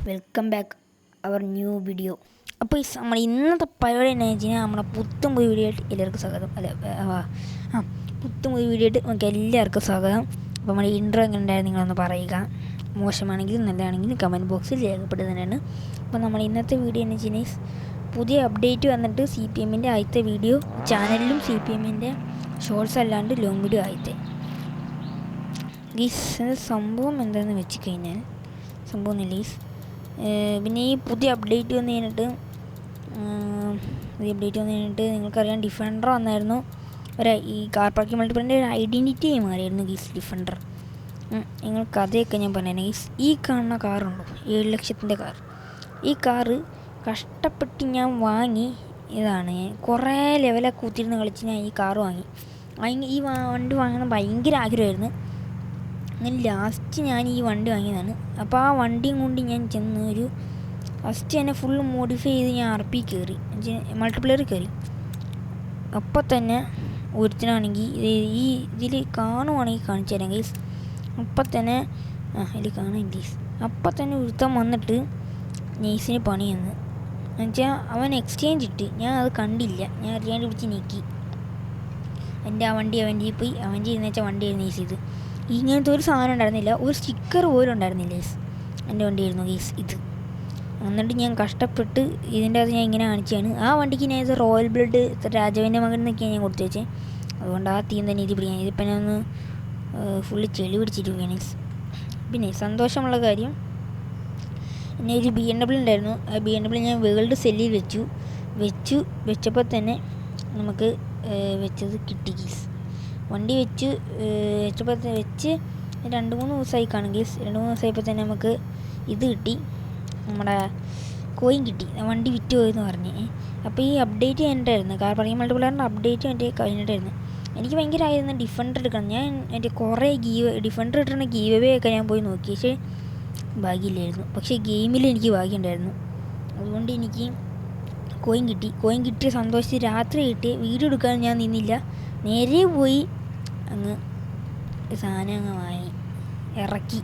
Welcome back our new video. അപ്പോൾ നമ്മൾ ഇന്നത്തെ പരിപാടി എന്ന് വെച്ച് കഴിഞ്ഞാൽ നമ്മുടെ പുത്തും പുതിയ വീഡിയോ ആയിട്ട് എല്ലാവർക്കും സ്വാഗതം. പുത്തും പുതിയ വീഡിയോ ആയിട്ട് നമുക്ക് എല്ലാവർക്കും സ്വാഗതം. അപ്പോൾ നമ്മുടെ ഇൻട്രോ എങ്ങനെ ഉണ്ടായിരുന്നു നിങ്ങളൊന്ന് പറയുക. മോശമാണെങ്കിലും നല്ലതാണെങ്കിലും കമൻറ്റ് ബോക്സിൽ രേഖപ്പെടുത്തുന്നതാണ്. അപ്പോൾ നമ്മൾ ഇന്നത്തെ വീഡിയോ എന്ന് വെച്ച് കഴിഞ്ഞാൽ പുതിയ അപ്ഡേറ്റ് വന്നിട്ട് CPMൻ്റെ ആദ്യത്തെ വീഡിയോ ചാനലിലും CPMൻ്റെ ഷോർട്സ് അല്ലാണ്ട് ലോങ് വീഡിയോ ആദ്യത്തെ സംഭവം എന്താണെന്ന് വെച്ച് കഴിഞ്ഞാൽ സംഭവം നിലീസ് പിന്നെ ഈ പുതിയ അപ്ഡേറ്റ് വന്നു കഴിഞ്ഞിട്ട് നിങ്ങൾക്കറിയാം ഡിഫൻഡർ വന്നായിരുന്നു. ഈ കാർ പാർക്കിംഗ് മൾട്ടിപ്ലറിൻ്റെ ഒരു ഐഡൻറ്റിറ്റി മാറിയായിരുന്നു ഗീസ് ഡിഫൻഡർ. നിങ്ങൾ കഥയൊക്കെ ഞാൻ പറഞ്ഞു. ഈ കാണുന്ന കാറുണ്ടോ 7 ലക്ഷത്തിൻ്റെ കാർ, ഈ കാറ് കഷ്ടപ്പെട്ട് ഞാൻ വാങ്ങി. ഇതാണ് കുറേ ലെവലൊക്കെ കുത്തിരുന്ന് കളിച്ച് ഞാൻ ഈ കാറ് വാങ്ങി. ഈ വണ്ടി വാങ്ങണം ഭയങ്കര ആഗ്രഹമായിരുന്നു. അങ്ങനെ ലാസ്റ്റ് ഞാൻ ഈ വണ്ടി വാങ്ങിയതാണ്. അപ്പോൾ ആ വണ്ടിയും കൊണ്ട് ഞാൻ ചെന്ന് ഫസ്റ്റ് തന്നെ ഫുള്ള് മോഡിഫൈ ചെയ്ത് ഞാൻ RP കയറി, മൾട്ടിപ്ലെയർ കയറി. അപ്പോൾ തന്നെ ഒരുത്തനാണെങ്കിൽ ഇതിൽ കാണുവാണെങ്കിൽ കാണിച്ചു തരാം ഗൈസ്. അപ്പം തന്നെ ഇതിൽ കാണാം ഗൈസ്. അപ്പം തന്നെ ഒരുത്തൻ വന്നിട്ട് നെയ്സിന് പണി എന്ന് വെച്ചാൽ അവൻ എക്സ്ചേഞ്ച് ഇട്ട്, ഞാൻ അത് കണ്ടില്ല, ഞാൻ അറിയാണ്ട് പിടിച്ച് നീക്കി. എൻ്റെ ആ വണ്ടി അവൻ്റെ പോയി, അവൻ്റെ എന്ന് വെച്ചാൽ വണ്ടി നെയ്സ് ചെയ്ത് ഇങ്ങനത്തെ ഒരു സാധനം ഉണ്ടായിരുന്നില്ല, ഒരു സ്റ്റിക്കർ പോലും ഉണ്ടായിരുന്നില്ല ഗീസ്. എൻ്റെ വണ്ടിയായിരുന്നു ഗീസ് ഇത്. എന്നിട്ട് ഞാൻ കഷ്ടപ്പെട്ട് ഇതിൻ്റെ അത് ഞാൻ ഇങ്ങനെ കാണിച്ചാണ്. ആ വണ്ടിക്ക് ഞാൻ ഇത് റോയൽ ബ്ലഡ് രാജാവിൻ്റെ മകൻ എന്നൊക്കെയാണ് ഞാൻ കൊടുത്തു വെച്ചത്. അതുകൊണ്ട് ആ തീം തന്നെ ഇത് പിടിക്കാൻ. ഇതിപ്പോൾ ഞാൻ ഒന്ന് ഫുള്ള് ചെളി പിടിച്ചിരിക്കുകയാണ് ഗീസ്. പിന്നെ സന്തോഷമുള്ള കാര്യം, പിന്നെ ഒരു BMW ഉണ്ടായിരുന്നു. ആ BMW ഞാൻ വേൾഡ് സെല്ലിൽ വെച്ചപ്പോൾ തന്നെ നമുക്ക് വെച്ചത് കിട്ടി ഗീസ്. വണ്ടി വെച്ച് 2-3 ദിവസമായി കാണും ഗീസ്. 2-3 ദിവസമായപ്പോൾ തന്നെ നമുക്ക് ഇത് കിട്ടി, നമ്മുടെ കോയിൻ കിട്ടി. വണ്ടി വിറ്റ് പോയെന്ന് പറഞ്ഞ്. അപ്പോൾ ഈ അപ്ഡേറ്റ് കഴിഞ്ഞിട്ടായിരുന്നു, കാർ പാർക്കിംഗ് മൾട്ടിപ്ലെയറിൻ്റെ അപ്ഡേറ്റ് കഴിഞ്ഞിട്ടായിരുന്നു. എനിക്ക് ഭയങ്കരമായിരുന്നു ഡിഫൻഡർ എടുക്കണം. ഞാൻ എൻ്റെ കുറേ ഡിഫൻഡർ ഇട്ടുന്ന ഗീവ് ഒക്കെ ഞാൻ പോയി നോക്കി, പക്ഷേ ഭാഗ്യമില്ലായിരുന്നു. പക്ഷേ ഗെയിമിൽ എനിക്ക് ഭാഗ്യമുണ്ടായിരുന്നു. അതുകൊണ്ട് എനിക്ക് കോയിൻ കിട്ടിയ സന്തോഷിച്ച് രാത്രി കിട്ടി. വീഡിയോ എടുക്കാൻ ഞാൻ നിന്നില്ല, നേരെ പോയി അങ്ങ് സാധനം വാങ്ങി ഇറക്കി.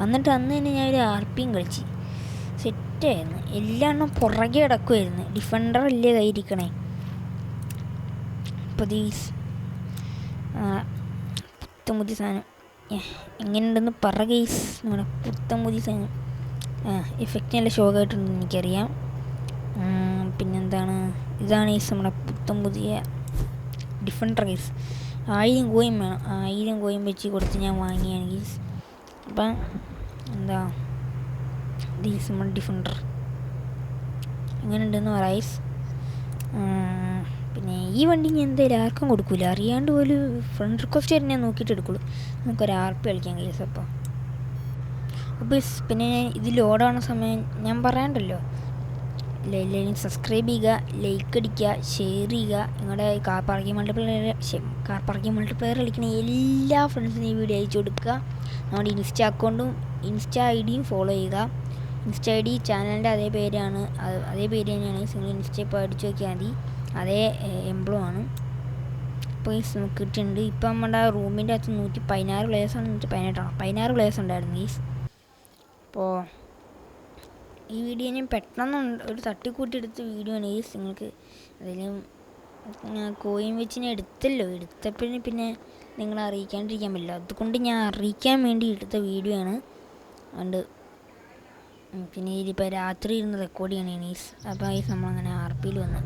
എന്നിട്ട് അന്ന് തന്നെ ഞാൻ ഒരു RPയും കളിച്ച് സെറ്റായിരുന്നു. എല്ലാം പുറകെ കിടക്കുമായിരുന്നു. ഡിഫൻഡർ അല്ലേ കയ്യിരിക്കണേ. അപ്പോൾ പുത്തൻ പുതിയ സാധനം എങ്ങനെയുണ്ടെന്ന് ഗൈസ്. നമ്മുടെ പുത്തൻ പുതിയ സാധനം എഫക്റ്റ് നല്ല ഷോക്കായിട്ടുണ്ടെന്ന് എനിക്കറിയാം. പിന്നെന്താണ്, ഇതാണ് ഗൈസ് നമ്മുടെ പുത്തൻ പുതിയ ഡിഫൻഡർ ഗൈസ്. 1000 കോയിൻ വേണം. 1000 കോയിൻ വെച്ച് കൊടുത്ത് ഞാൻ വാങ്ങിയാണ് ഗൈസ്. അപ്പം എന്താ ഗൈസ് നമ്മുടെ ഡിഫൻഡർ എങ്ങനെയുണ്ടെന്ന് പറയസ്. പിന്നെ ഈ വണ്ടി ഞാൻ എന്തായാലും ആർക്കും കൊടുക്കില്ല, അറിയാണ്ട് പോലും ഫ്രണ്ട് റിക്വസ്റ്റ് വരെ ഞാൻ നോക്കിയിട്ട് എടുക്കുള്ളൂ. നമുക്കൊരു RP കളിക്കാം ഗൈസ്. അപ്പോൾ പിന്നെ ഞാൻ ഇത് ലോഡാവുന്ന സമയം ഞാൻ പറയാണ്ടല്ലോ, എല്ലാവരും സബ്സ്ക്രൈബ് ചെയ്യുക, ലൈക്ക് അടിക്കുക, ഷെയർ ചെയ്യുക. നിങ്ങളുടെ കാർ പാർക്കിംഗ് മൾട്ടിപ്ലെയർ കളിക്കുന്ന എല്ലാ ഫ്രണ്ട്സിനും ഈ വീഡിയോ അയച്ചു കൊടുക്കുക. നമ്മുടെ ഇൻസ്റ്റാ ID ഫോളോ ചെയ്യുക. ഇൻസ്റ്റാ ID ചാനലിൻ്റെ അതേ പേര് തന്നെയാണ്. നിങ്ങൾ ഇൻസ്റ്റ ഇപ്പോൾ അടിച്ചു നോക്കിയാൽ മതി, അതേ എംബ്ലമാണ്. ഇപ്പോൾ നമുക്ക് കിട്ടിയിട്ടുണ്ട്. ഇപ്പം നമ്മുടെ റൂമിൻ്റെ അകത്ത് 116 പ്ലേയേഴ്സാണ്, 118 പ്ലേയേഴ്സ് ഉണ്ടായിരുന്നു ഗീസ്. അപ്പോൾ ഈ വീഡിയോ ഞാൻ പെട്ടെന്ന് ഒരു തട്ടിക്കൂട്ടി എടുത്ത വീഡിയോ ആണ് ഗീസ്. നിങ്ങൾക്ക് അതിലും കോയിൻ വെച്ച് ഞാൻ എടുത്തപ്പോഴേ പിന്നെ നിങ്ങളെ അറിയിക്കാണ്ടിരിക്കാൻ പറ്റില്ല. അതുകൊണ്ട് ഞാൻ അറിയിക്കാൻ വേണ്ടി എടുത്ത വീഡിയോ ആണ്. അതുകൊണ്ട് പിന്നെ ഇതിപ്പോൾ രാത്രി ഇരുന്ന് റെക്കോർഡ് ചെയ്യണേ ഗീസ്. അപ്പോൾ ഗീസ് നമ്മളങ്ങനെ RPയിൽ വന്ന്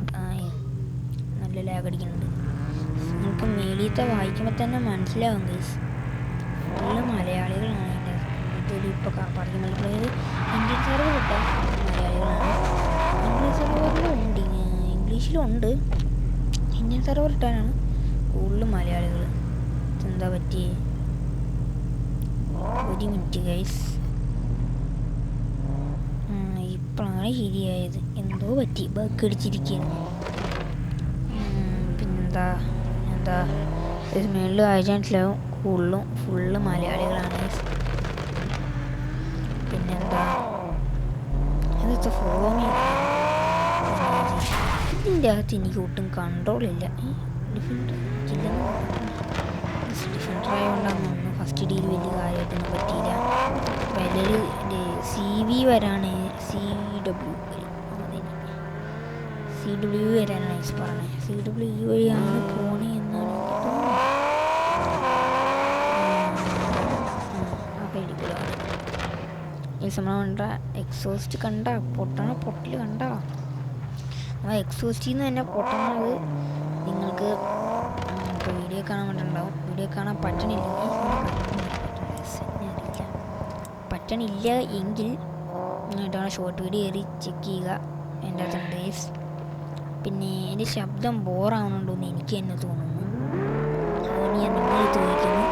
നല്ല ലാഗ് അടിക്കുന്നുണ്ട്. നിങ്ങൾക്ക് മേളിയത്തെ വായിക്കുമ്പോൾ തന്നെ മനസ്സിലാവും ഗീസ്, ഫുള്ള് മലയാളികളാണ്. ഇപ്പോൾ car parking multiplayer Indian server കിട്ടാൻ മലയാളികളാണ്. ഇംഗ്ലീഷ് സെർവറിലും ഉണ്ട്, ഇംഗ്ലീഷിലും ഉണ്ട്. ഇന്ത്യൻ സെർവർ ഇട്ടാനാണ് കൂടുതലും മലയാളികൾ. എന്താ പറ്റിയേ? ഒരു മിനിറ്റ് ഗൈസ്, ഇപ്പോഴാണ് ശരിയായത്. എന്തോ പറ്റി, ബഗ് അടിച്ചിരിക്കുന്നു. പിന്നെന്താ മേളിൽ വായിച്ചാൽ മനസ്സിലാവും, ഫുള്ള് മലയാളികളാണ്. പിന്നെന്താ ഇതൊക്കെ ഫോളോ മീ. ഇതിൻ്റെ അകത്ത് എനിക്ക് ഒട്ടും കൺട്രോളില്ല. ഡിഫൻഡറായതുകൊണ്ടാണ് ഫസ്റ്റ് ഡീൽ വലിയ കാര്യമായിട്ടൊന്നും പറ്റിയില്ല. വിലയിൽ CV വരാണ്, CW വരാനാണ് പറഞ്ഞത്. CW വഴിയാണ് പോണേ എന്നാണ് എനിക്ക് തോന്നുന്നത്. ഈ സമയം കണ്ട എക്സോസ്റ്റ് കണ്ട പൊട്ടൽ കണ്ട ആ എക്സോസ്റ്റിൽ നിന്ന് തന്നെ പൊട്ടണത് നിങ്ങൾക്ക് ഇപ്പോൾ വീഡിയോ കാണാൻ വേണ്ടിയിട്ടുണ്ടാവും. വീഡിയോ കാണാൻ പറ്റണില്ല എങ്കിൽ ഇതാണ് ഷോർട്ട് വീഡിയോ കയറി ചെക്ക് ചെയ്യുക. എൻ്റെ അകത്തുണ്ട് ഗൈസ്. പിന്നെ എൻ്റെ ശബ്ദം ബോറാവുന്നുണ്ടോയെന്ന് എനിക്ക് തന്നെ തോന്നുന്നു. അതുകൊണ്ട് ഞാൻ നിങ്ങളെ ചോദിക്കുന്നു,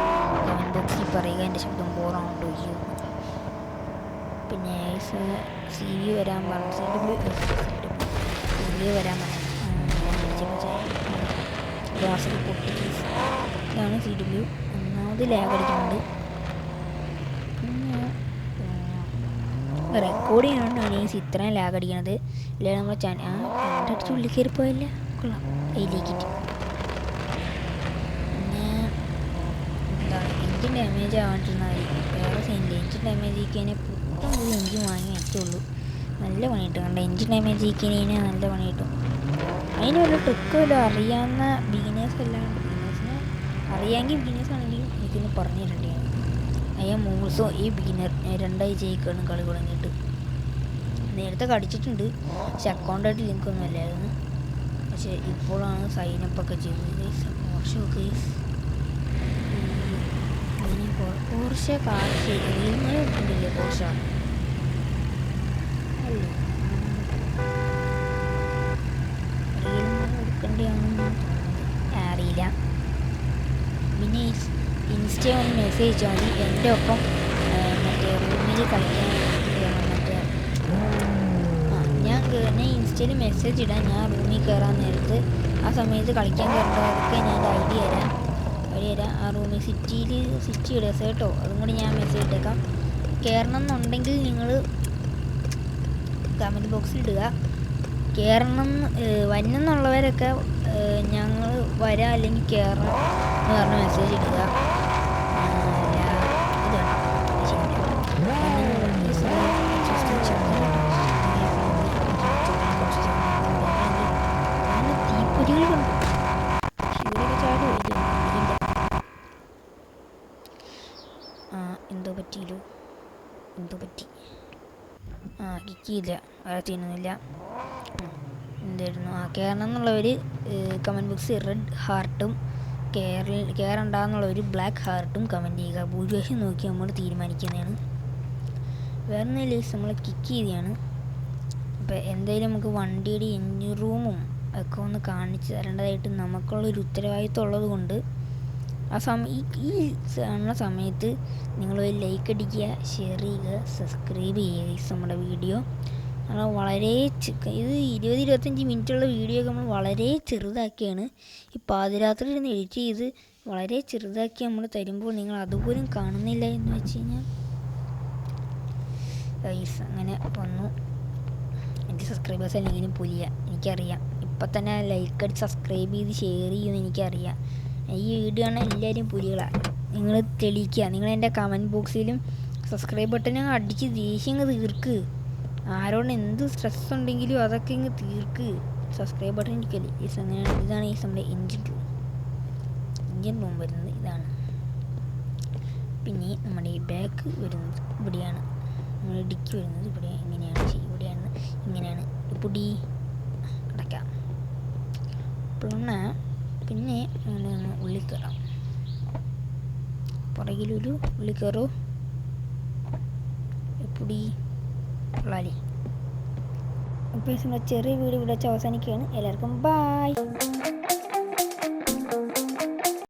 കമൻറ്റ് ബോക്സിൽ പറയുക എൻ്റെ ശബ്ദം ബോറാവുന്നുണ്ടോ ഇല്ലയോ. പിന്നെ CV വരാൻ പറഞ്ഞു, CV വരാൻ പറഞ്ഞു. ഗ്ലാസ്സിൽ പൊട്ടി. ഇതാണ് CW. ഒന്നാമത് ലാഗ് അടിക്കുന്നുണ്ട്. റെക്കോർഡ് ചെയ്യുന്നതുകൊണ്ടാണ് ഈ ഇത്രയും ലാഗ് അടിക്കണത്. ഇല്ലെങ്കിൽ നമ്മൾ രണ്ടടിച്ച് ഉള്ളിൽ കയറി പോയല്ലേ, കൊള്ളാം അതിലേക്കിട്ട്. പിന്നെ എന്താണ് എൻജിൻ ഡാമേജ് ആവാണ്ടിരുന്നാൽ വേറെ സൈനില്ല. എൻജിൻ ഡാമേജ് ആക്കിയതിനെ പുറത്തും പോയി എൻജിൻ വാങ്ങി വെച്ചുള്ളൂ. നല്ല പണി കിട്ടും. കണ്ട എൻജിൻ ഡാമേജ് ആക്കിയതിനെ നല്ല പണി കിട്ടും. അതിന് വല്ല ട്രിക്ക് വല്ല അറിയാവുന്ന ബിഗിനേഴ്സ് അല്ലാണ്ട്, ബിഗിനേഴ്സിനെ അറിയാമെങ്കിൽ ബിഗിനേഴ്സ് ആണെങ്കിലും എനിക്കൊന്ന് പറഞ്ഞു തരേണ്ടതാണ്. ഞാൻ മൂസോ ഈ ബിഗിനർ 2 ആഴ്ചയ്ക്കാണ് കളി തുടങ്ങിയിട്ട്. നേരത്തെ കടിച്ചിട്ടുണ്ട്, പക്ഷെ അക്കൗണ്ടായിട്ട് ലിങ്കൊന്നും അല്ലായിരുന്നു. പക്ഷെ ഇപ്പോഴാണ് സൈനപ്പൊക്കെ ചെയ്തത്. വർഷമൊക്കെ അങ്ങനെ പോർഷ കാശ് ഇങ്ങനെ ഉണ്ടല്ലേ പോർഷ അല്ലേ എടുക്കേണ്ടതാണെന്ന് അറിയില്ല. പിന്നെ ഇൻസ്റ്റ ഒന്ന് മെസ്സേജ് അയച്ചാൽ മതി. എൻ്റെ ഒപ്പം മറ്റേ റൂമിൽ കളിക്കാൻ മറ്റേ ഞാൻ ഇൻസ്റ്റയിൽ മെസ്സേജ് ഇടാം. ഞാൻ റൂമിൽ കയറാൻ നേരത്ത് ആ സമയത്ത് കളിക്കാൻ കയറേണ്ടതൊക്കെ ഞാൻ ഐ ഡി തരാം. ആ റൂമിൽ സിറ്റി ഇടുക കേട്ടോ. അതും കൂടി ഞാൻ മെസ്സേജ് ഇട്ടേക്കാം. കയറണം എന്നുണ്ടെങ്കിൽ നിങ്ങൾ കമൻറ്റ് ബോക്സിൽ ഇടുക. കയറണം വന്നെന്നുള്ളവരൊക്കെ ഞങ്ങൾ വരാം അല്ലെങ്കിൽ കയറണം എന്ന് പറഞ്ഞ് മെസ്സേജ് ഇടുക. എന്തോ പറ്റി കിക്കിയില്ല, വേറെ ചെയ്യുന്നില്ല. എന്തായിരുന്നു കയറണം എന്നുള്ളവർ കമൻറ്റ് ബോക്സിൽ റെഡ് ഹാർട്ടും കയറണ്ടെന്നുള്ളവർ ബ്ലാക്ക് ഹാർട്ടും കമൻറ്റ് ചെയ്യുക. ഭൂരിപക്ഷം നോക്കി നമ്മൾ തീരുമാനിക്കുന്നതാണ്. വേറെ ഒന്നുമില്ല, നമ്മൾ കിക്ക് ചെയ്തതാണ്. അപ്പോൾ എന്തായാലും നമുക്ക് വണ്ടിയുടെ എൻജിൻ റൂമും ഒക്കെ ഒന്ന് കാണിച്ച് തരേണ്ടതായിട്ട് നമുക്കുള്ളൊരു ഉത്തരവാദിത്വം ഉള്ളത് കൊണ്ട് ആ ഈ കാണുന്ന സമയത്ത് നിങ്ങൾ ലൈക്ക് അടിക്കുക, ഷെയർ ചെയ്യുക, സബ്സ്ക്രൈബ് ചെയ്യുക. നമ്മുടെ വീഡിയോ നമ്മൾ വളരെ ഇത് 20-25 മിനിറ്റുള്ള വീഡിയോ ഒക്കെ നമ്മൾ വളരെ ചെറുതാക്കിയാണ് ഈ പാതിരാത്രി ഇരുന്ന് എഡിറ്റ് ചെയ്ത് വളരെ ചെറുതാക്കി നമ്മൾ തരുമ്പോൾ നിങ്ങൾ അതുപോലും കാണുന്നില്ല എന്ന് വെച്ച് കഴിഞ്ഞാൽ അങ്ങനെ വന്നു. എനിക്ക് സബ്സ്ക്രൈബേഴ്സ് അല്ലെങ്കിലും പുലിയ എനിക്കറിയാം. ഇപ്പം തന്നെ ലൈക്ക് അടിച്ച് സബ്സ്ക്രൈബ് ചെയ്ത് ഷെയർ ചെയ്യുമെന്ന് എനിക്കറിയാം. ഈ വീഡിയോ ആണ് എല്ലാവരും പുലികളാണ്. നിങ്ങൾ തെളിയിക്കുക. നിങ്ങൾ എൻ്റെ കമൻറ്റ് ബോക്സിലും സബ്സ്ക്രൈബ് ബട്ടൺ അടിച്ച് ദേഷ്യം തീർക്ക്. ആരോട് എന്ത് സ്ട്രെസ് ഉണ്ടെങ്കിലും അതൊക്കെ ഇങ്ങ് തീർക്ക്. സബ്സ്ക്രൈബ് ബട്ടൺ ഇരിക്കല്ലേ. അങ്ങനെയാണ്. ഇതാണ് നമ്മുടെ എൻജിൻ റൂം വരുന്നത് ഇതാണ്. പിന്നെ നമ്മുടെ ഈ ബാക്ക് വരുന്നത് ഇവിടെയാണ്. നമ്മുടെ ഡിക്കി വരുന്നത് ഇവിടെ ഇങ്ങനെയാണ്. ഇവിടെയാണ് ഇങ്ങനെയാണ്. പൊടി അടയ്ക്കാം. പിന്നെ ഉള്ളിൽ കയറാം. പുറകിലൊരു ഉള്ളിൽ കയറൂ. പൊടി ഉള്ളാലി. അപ്പോൾ ചെറിയ വീഡിയോ ഇവിടെ വെച്ച് അവസാനിക്കുകയാണ്. എല്ലാവർക്കും ബൈ.